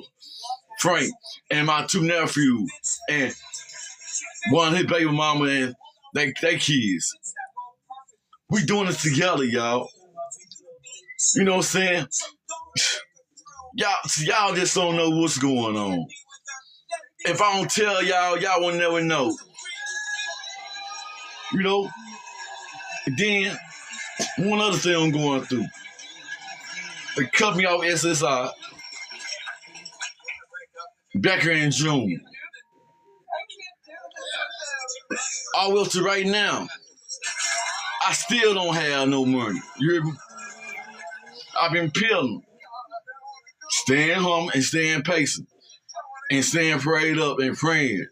Frank, and my 2 nephews, and one his baby mama and they kids. We doing it together, y'all. You know what I'm saying? Y'all just don't know what's going on. If I don't tell y'all will never know. You know? And then, one other thing I'm going through. They cut me off SSI back here in June. I will to right now. I still don't have no money. You hear me? I've been peeling. Staying home and staying patient. And staying prayed up and praying.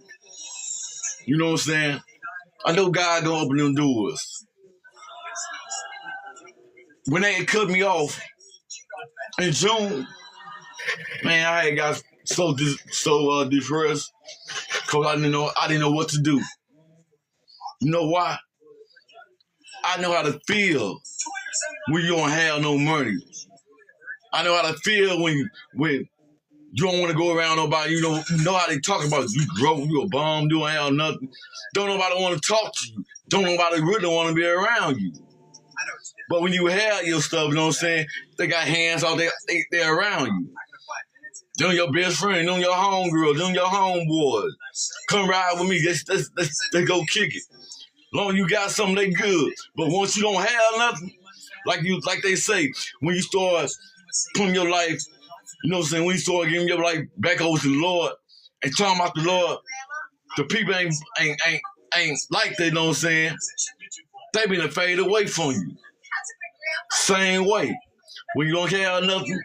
You know what I'm saying? I know God gonna open them doors. When they cut me off in June, man, I had got so depressed because I didn't know what to do. You know why? I know how to feel when you don't have no money. I know how to feel when you don't want to go around nobody. You know how they talk about you broke, you a bum, doing hell nothing. Don't nobody want to talk to you. Don't nobody really want to be around you. But when you have your stuff, you know what I'm saying? They got hands out there, they're around you. Them your best friend, them your homegirl, them your homeboys. Come ride with me, let's go kick it. Long as you got something, they good. But once you don't have nothing, like they say, when you start putting your life, you know what I'm saying, when you start giving your life back over to the Lord and talking about the Lord, the people ain't like that, you know what I'm saying? They been fade away from you. Same way. When you don't have nothing,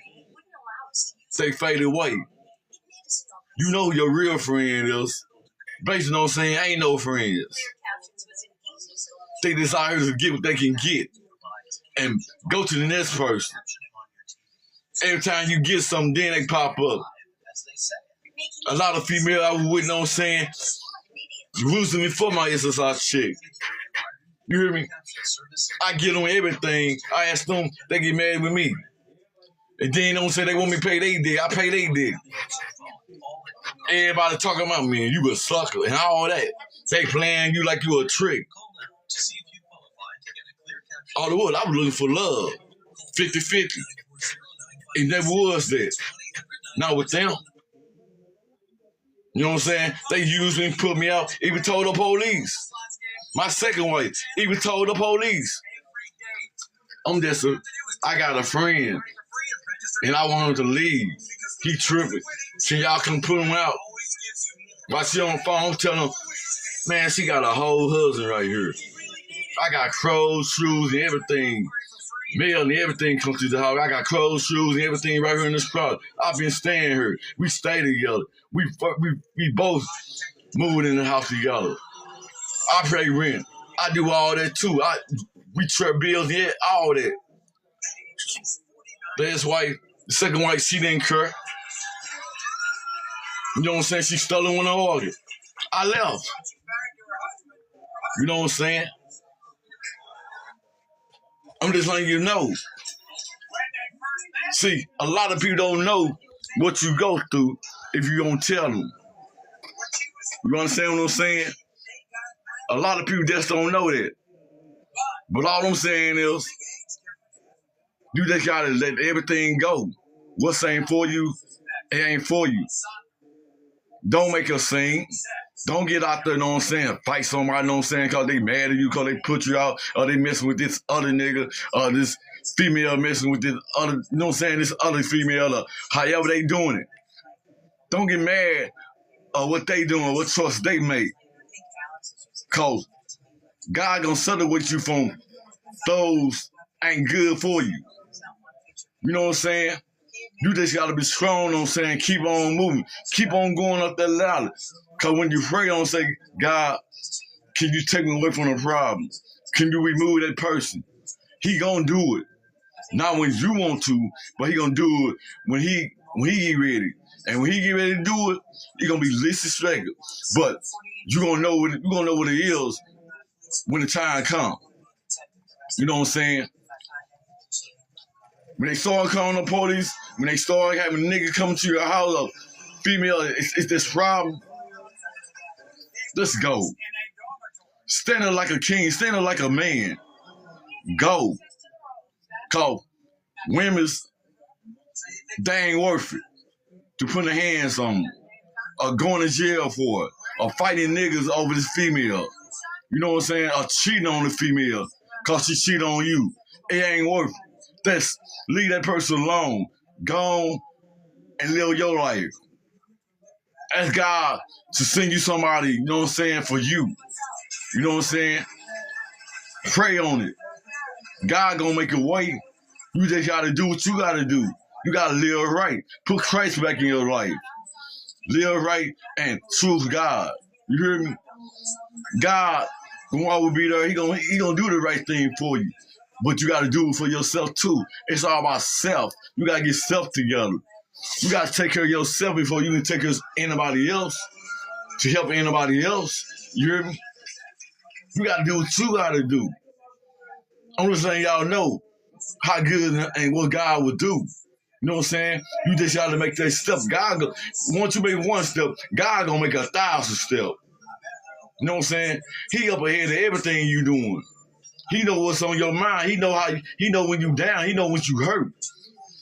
they fade away. You know who your real friend is. Basically, you know what I'm saying? Ain't no friends. They just out here to get what they can get and go to the next person. Every time you get something, then they pop up. A lot of females I was with, you know what I'm saying, losing me for my SSI chick. You hear me? I get on everything. I ask them, they get mad with me. And then don't say they want me to pay their dick. I pay their dick. Everybody talking about me, you a sucker and all that. They playing you like you a trick. All the wood, I was looking for love. 50-50. It never was that. Not with them. You know what I'm saying? They used me, put me out, even told the police. My second wife even told the police. I got a friend, and I want him to leave. He tripping. So y'all can put him out. While she on the phone, tell him, man, she got a whole husband right here. I got clothes, shoes, and everything. Mail and everything comes to the house. I got clothes, shoes, and everything right here in this closet. I've been staying here. We stay together. We both moving in the house together. I pay rent. I do all that too. We trap bills, yeah, all that. That's why the second wife, she didn't care. You know what I'm saying? She stolen when I ordered. I left. You know what I'm saying? I'm just letting you know. See, a lot of people don't know what you go through if you don't tell them. You understand what I'm saying? A lot of people just don't know that. But all I'm saying is, you just gotta let everything go. What's ain't for you, it ain't for you. Don't make a scene. Don't get out there, you know what I'm saying, fight somebody, you know what I'm saying, because they mad at you, because they put you out, or they messing with this other nigga, or this female messing with this other, you know what I'm saying, this other female, or however they doing it. Don't get mad at what they doing, what choice they make. Because God gonna settle with you from those ain't good for you. You know what I'm saying? You just gotta be strong, you know what I'm saying? Keep on moving. Keep on going up that ladder. Because when you pray, don't say, God, can you take me away from the problem? Can you remove that person? He gonna do it. Not when you want to, but he gonna do it when he get ready. And when he get ready to do it, he gonna be disrespected. But you gonna know what it is when the time comes. You know what I'm saying? When they start calling the police, when they start having niggas come to your house, a female, it's this problem. Let's go. Stand up like a king, stand up like a man. Go. Cause women's, they ain't worth it to put their hands on them, or going to jail for it, or fighting niggas over this female. You know what I'm saying? Or cheating on the female cause she cheated on you. It ain't worth it. Leave that person alone. Go on and live your life. Ask God to send you somebody, you know what I'm saying, for you. You know what I'm saying? Pray on it. God gonna make a way. You just gotta do what you gotta do. You gotta live right. Put Christ back in your life. Live right and truth God. You hear me? God, the one will be there. He gonna do the right thing for you. But you gotta do it for yourself too. It's all about self. You gotta get self together. You gotta take care of yourself before you can take care of anybody else. To help anybody else. You hear me? You gotta do what you gotta do. I'm just letting y'all know how good and what God will do. You know what I'm saying? You just gotta make that step. Once you make one step, God gonna make 1,000 steps. You know what I'm saying? He up ahead of everything you doing. He know what's on your mind. He know when you down. He know when you hurt.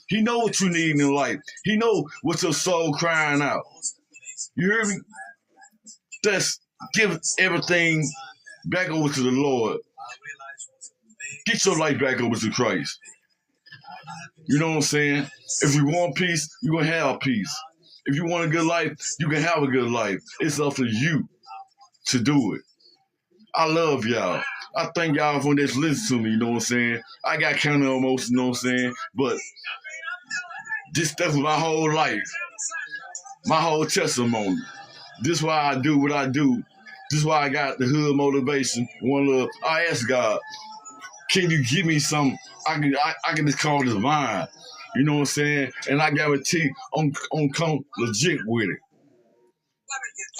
He know what you need in life. He know what your soul crying out. You hear me? Just give everything back over to the Lord. Get your life back over to Christ. You know what I'm saying? If you want peace, you're going to have peace. If you want a good life, you can have a good life. It's up to you to do it. I love y'all. I thank y'all for this listen to me, you know what I'm saying? I got kind of emotional, you know what I'm saying? But this stuff was my whole life. My whole testimony. This is why I do what I do. This is why I got the hood motivation. One love. I ask God, can you give me some? I can just call this mine. You know what I'm saying? And I guarantee I'm come legit with it.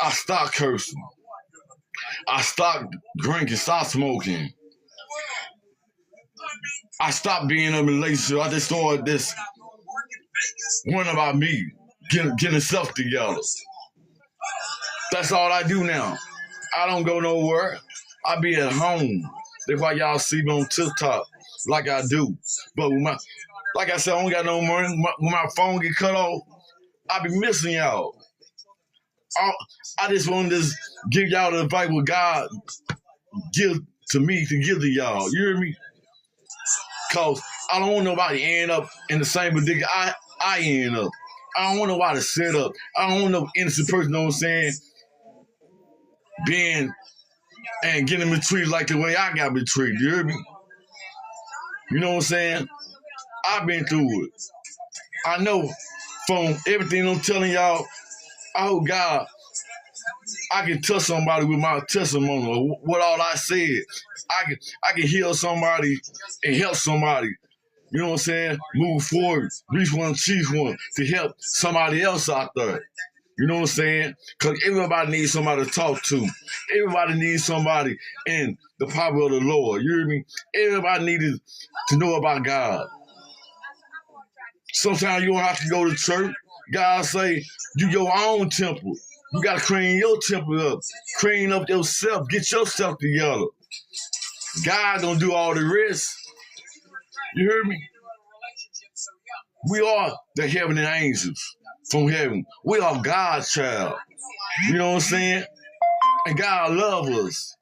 I stopped cursing. I stopped drinking, stopped smoking. I stopped being in a relationship. I just started this one about me, getting stuff together. That's all I do now. I don't go nowhere. I be at home. That's why y'all see me on TikTok like I do. But like I said, I don't got no money. When my phone get cut off, I be missing y'all. I just want to give y'all the advice what God give to me to give to y'all. You hear me? Cause I don't want nobody end up in the same predicament I end up. I don't want nobody to set up. I don't want no innocent person, you know what I'm saying, being and getting me treated like the way I got me treated. You hear me? You know what I'm saying? I've been through it. I know from everything I'm telling y'all, I hope God, I can touch somebody with my testimony or what all I said. I can heal somebody and help somebody. You know what I'm saying? Move forward, reach one, achieve one to help somebody else out there. You know what I'm saying? Because everybody needs somebody to talk to. Everybody needs somebody in the power of the Lord. You hear me? Everybody needed to know about God. Sometimes you don't have to go to church. God say, do your own temple. You got to clean your temple up. Clean up yourself. Get yourself together. God gonna do all the rest. You hear me? We are the heavenly angels from heaven. We are God's child. You know what I'm saying? And God loves us.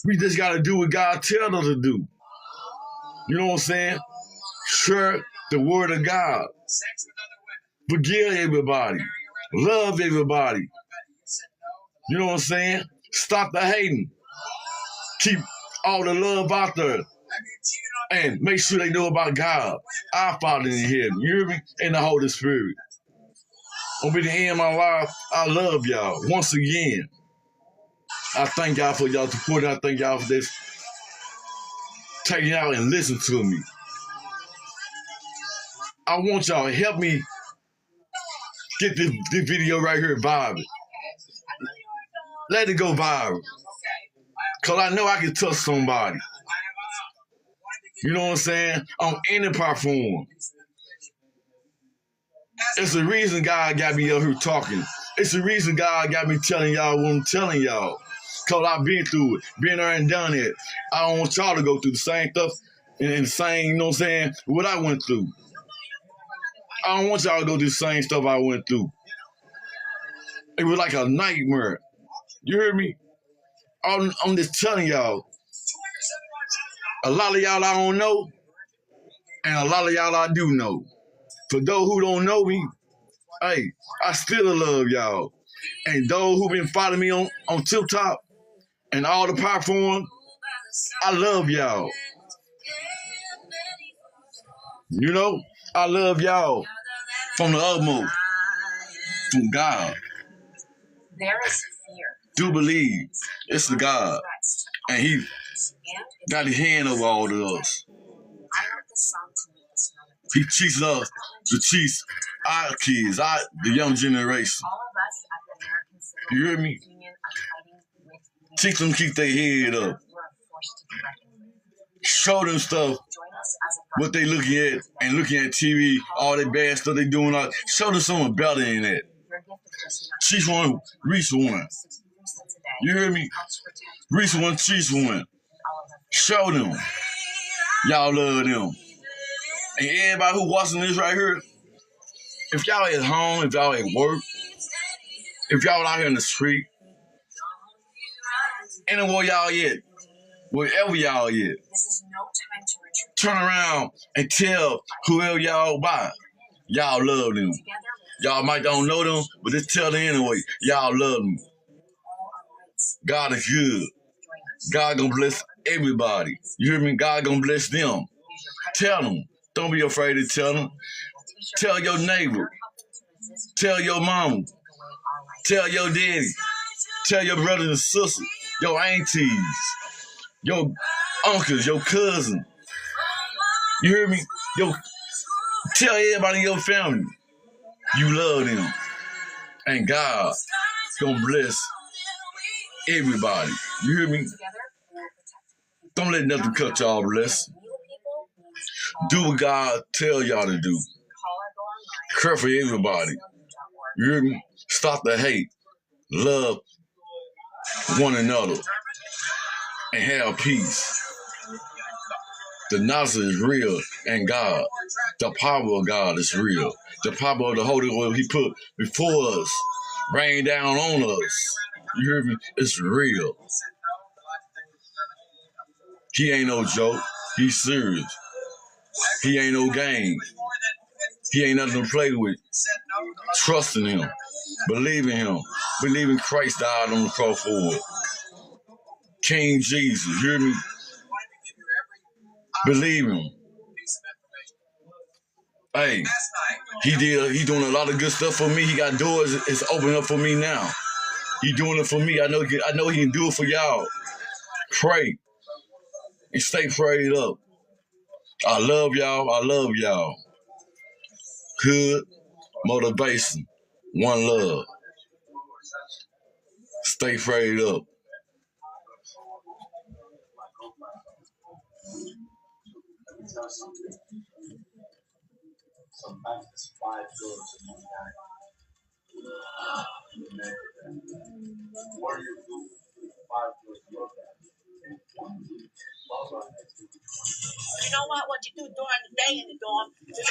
We just got to do what God tells us to do. You know what I'm saying? Share the word of God. Forgive everybody. Love everybody. You know what I'm saying? Stop the hating. Keep all the love out there. And make sure they know about God, our Father in heaven. You hear me? And the Holy Spirit. On the end of my life, I love y'all. Once again, I thank y'all for y'all support. I thank y'all for this. Taking out and listen to me. I want y'all to help me get this video right here viral. Let it go viral. Because I know I can touch somebody. You know what I'm saying? On any platform. It's the reason God got me up here talking. It's the reason God got me telling y'all what I'm telling y'all. Because I've been through it. Been there and done it. I don't want y'all to go through the same stuff and the same, you know what I'm saying, what I went through. I don't want y'all to go through the same stuff I went through. It was like a nightmare. You hear me? I'm just telling y'all. A lot of y'all I don't know, and a lot of y'all I do know. For those who don't know me, hey, I still love y'all. And those who been following me on TikTok and all the platforms, I love y'all. You know, I love y'all from the utmost, from God. There is fear. Do believe it's the God, and He got His hand over all of us. He teaches us to teach our kids, the young generation. You hear me? Teach them to keep their head up. Show them stuff, what they looking at, and looking at TV, all that bad stuff they doing. Show them something better than that. Teach one, reach one. You hear me? Reach one, teach one. Show them. Y'all love them. And everybody who watching this right here, if y'all at home, if y'all at work, if y'all out here in the street, anywhere y'all at, wherever y'all at, turn around and tell whoever y'all by, y'all love them. Y'all might don't know them, but just tell them anyway, y'all love them. God is good. God gonna bless everybody. You hear me? God gonna bless them. Tell them. Don't be afraid to tell them. Tell your neighbor. Tell your mama. Tell your daddy. Tell your brothers and sisters. Your aunties. Your uncles. Your cousins. You hear me? Tell everybody in your family you love them. And God gonna bless everybody. You hear me? Don't let nothing cut y'all bless. Do what God tell y'all to do. Care for everybody. You hear me? Stop the hate. Love one another. And have peace. The knowledge is real, and God, the power of God is real. The power of the Holy One He put before us, rain down on us. You hear me? It's real. He ain't no joke. He's serious. He ain't no game. He ain't nothing to play with. Trust in Him. Believe in Him. Believe in Christ died on the cross for it. King Jesus. You hear me? Believe Him. Hey, He doing a lot of good stuff for me. He got doors. It's opening up for me now. He doing it for me. I know He can do it for y'all. Pray and stay prayed up. I love y'all. I love y'all. Good motivation. One love. Stay prayed up. Sometimes it's 5 girls in one night. What are you doing? 5 girls your dad. You know what? What you do during the day in the dorm, just